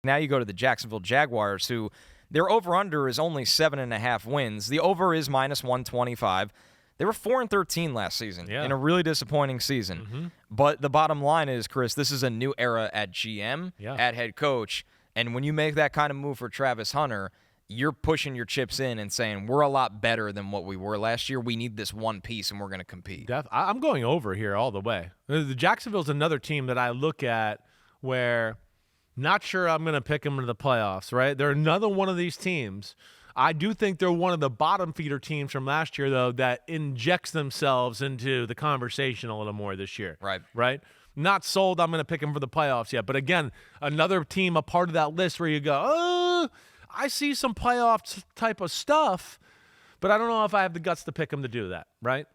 Now you go to the Jacksonville Jaguars, who their over-under is only 7.5 wins. The over is minus 125. They were 4-13 last season in a really disappointing season. Mm-hmm. But the bottom line is, Cris, this is a new era at GM, at head coach. And when you make that kind of move for Travis Hunter, you're pushing your chips in and saying, we're a lot better than what we were last year. We need this one piece, and we're going to compete. I'm going over here all the way. The Jacksonville's another team that I look at where not sure I'm going to pick them into the playoffs, right? They're another one of these teams. I do think they're one of the bottom feeder teams from last year, though, that injects themselves into the conversation a little more this year. Right? Not sold I'm going to pick them for the playoffs yet. But, again, another team, a part of that list where you go, oh, I see some playoff type of stuff, but I don't know if I have the guts to pick them to do that, right?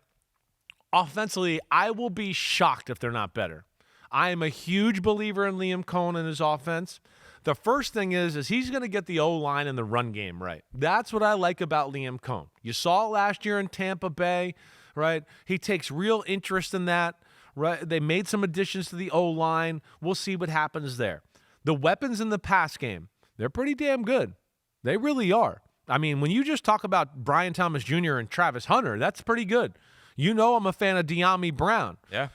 Offensively, I will be shocked if they're not better. I am a huge believer in Liam Coen and his offense. The first thing is he's going to get the O-line and the run game right. That's what I like about Liam Coen. You saw it last year in Tampa Bay, right? He takes real interest in that, right? They made some additions to the O-line. We'll see what happens there. The weapons in the pass game, they're pretty damn good. They really are. I mean, when you just talk about Brian Thomas Jr. and Travis Hunter, that's pretty good. You know I'm a fan of De'Ami Brown. Yeah.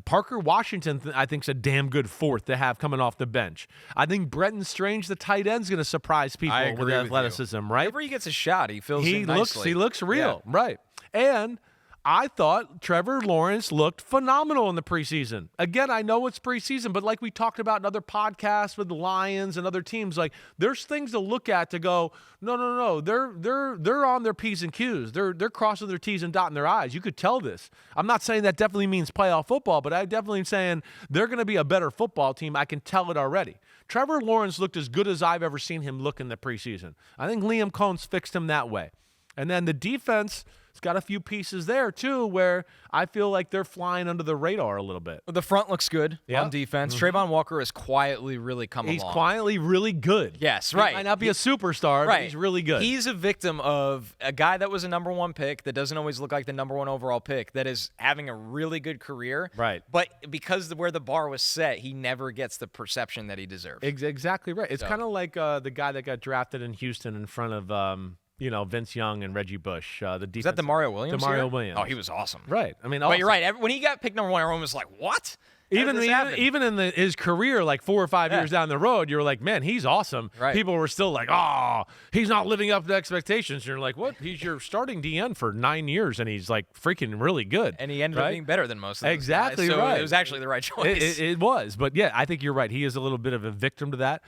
Parker Washington, I think, is a damn good fourth to have coming off the bench. I think Brenton Strange, the tight end, is going to surprise people with athleticism, right? Whenever he gets a shot, he feels it nicely. He looks real, right? And I thought Trevor Lawrence looked phenomenal in the preseason. Again, I know it's preseason, but like we talked about in other podcasts with the Lions and other teams, like there's things to look at to go, no, they're on their P's and Q's. They're crossing their T's and dotting their I's. You could tell this. I'm not saying that definitely means playoff football, but I definitely am saying they're going to be a better football team. I can tell it already. Trevor Lawrence looked as good as I've ever seen him look in the preseason. I think Liam Coen's fixed him that way. And then the defense, it's got a few pieces there, too, where I feel like they're flying under the radar a little bit. The front looks good on defense. Trayvon Walker has quietly really come along. He's quietly really good. Yes, right. He might not be a superstar, but he's really good. He's a victim of a guy that was a number one pick that doesn't always look like the number one overall pick that is having a really good career. Right. But because where the bar was set, he never gets the perception that he deserves. Exactly right. It's kind of like the guy that got drafted in Houston in front of Vince Young and Reggie Bush. Is that Demario Williams? Demario Williams. Oh, he was awesome. Right. I mean, but you're right. When he got picked number one, everyone was like, "What?" Even in his career, like 4 or 5 years down the road, you were like, "Man, he's awesome." Right. People were still like, "Oh, he's not living up to expectations." And you're like, "What? He's your starting DN for 9 years, and he's like freaking really good." And he ended up being better than most of those guys, so right. It was actually the right choice. It was, but yeah, I think you're right. He is a little bit of a victim to that.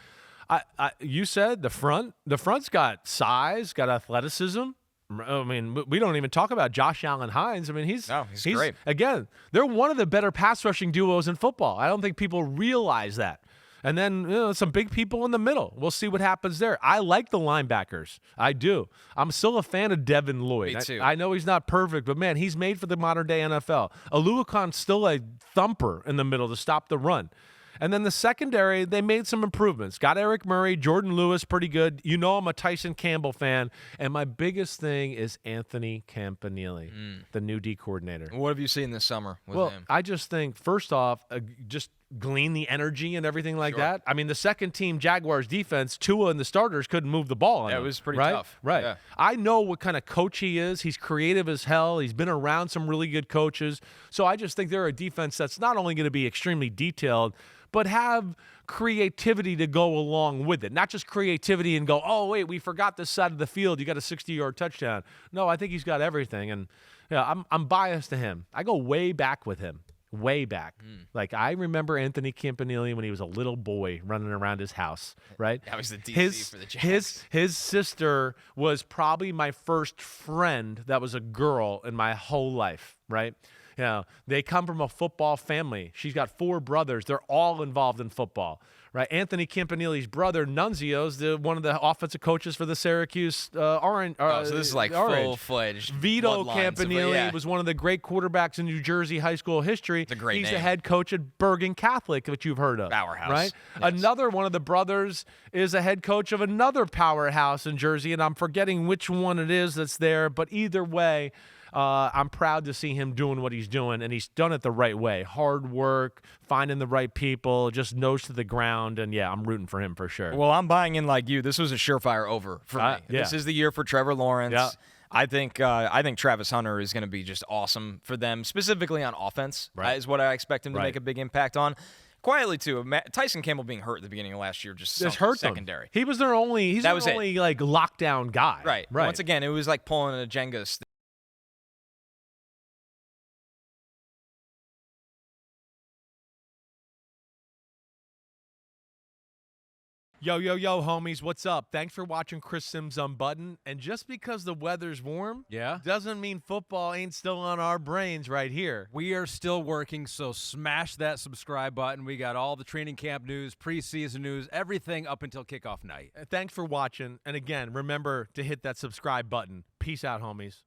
You said the front's got size, got athleticism. I mean, we don't even talk about Josh Allen Hines. I mean, he's great. Again, they're one of the better pass rushing duos in football. I don't think people realize that. And then some big people in the middle. We'll see what happens there. I like the linebackers. I do. I'm still a fan of Devin Lloyd. Me too. I know he's not perfect, but, man, he's made for the modern-day NFL. Oluwakon's still a thumper in the middle to stop the run. And then the secondary, they made some improvements. Got Eric Murray, Jordan Lewis, pretty good. You know I'm a Tyson Campbell fan. And my biggest thing is Anthony Campanile, the new D coordinator. What have you seen this summer with him? I just think, first off, just glean the energy and everything like that. I mean, the second-team Jaguars defense, Tua and the starters couldn't move the ball on it them, was pretty right? tough. Right. Yeah. I know what kind of coach he is. He's creative as hell. He's been around some really good coaches. So I just think they're a defense that's not only going to be extremely detailed, but have creativity to go along with it. Not just creativity and go, oh, wait, we forgot this side of the field. You got a 60-yard touchdown. No, I think he's got everything. And I'm biased to him. I go way back with him. Way back. Like, I remember Anthony Campanile when he was a little boy running around his house, right? That was the DC for the Jags. His sister was probably my first friend that was a girl in my whole life, right? They come from a football family. She's got 4 brothers. They're all involved in football, right? Anthony Campanile's brother, Nunzio's one of the offensive coaches for the Syracuse Orange. So this is like full-fledged Vito Campanile was one of the great quarterbacks in New Jersey high school history. It's a great He's name. the head coach at Bergen Catholic, which you've heard of. Powerhouse. Right? Yes. Another one of the brothers is a head coach of another powerhouse in Jersey, and I'm forgetting which one it is that's there, but either way, I'm proud to see him doing what he's doing, and he's done it the right way. Hard work, finding the right people, just nose to the ground, and yeah, I'm rooting for him for sure. Well, I'm buying in like you. This was a surefire over for me. Yeah. This is the year for Trevor Lawrence. Yeah. I think Travis Hunter is going to be just awesome for them, specifically on offense, is what I expect him to make a big impact on. Quietly, too, Tyson Campbell being hurt at the beginning of last year just hurt secondary. Them. He was their only like lockdown guy. Right. Once again, it was like pulling a Jenga stick. Yo, homies, what's up? Thanks for watching Chris Simms Unbuttoned. And just because the weather's warm doesn't mean football ain't still on our brains right here. We are still working, so smash that subscribe button. We got all the training camp news, preseason news, everything up until kickoff night. Thanks for watching. And again, remember to hit that subscribe button. Peace out, homies.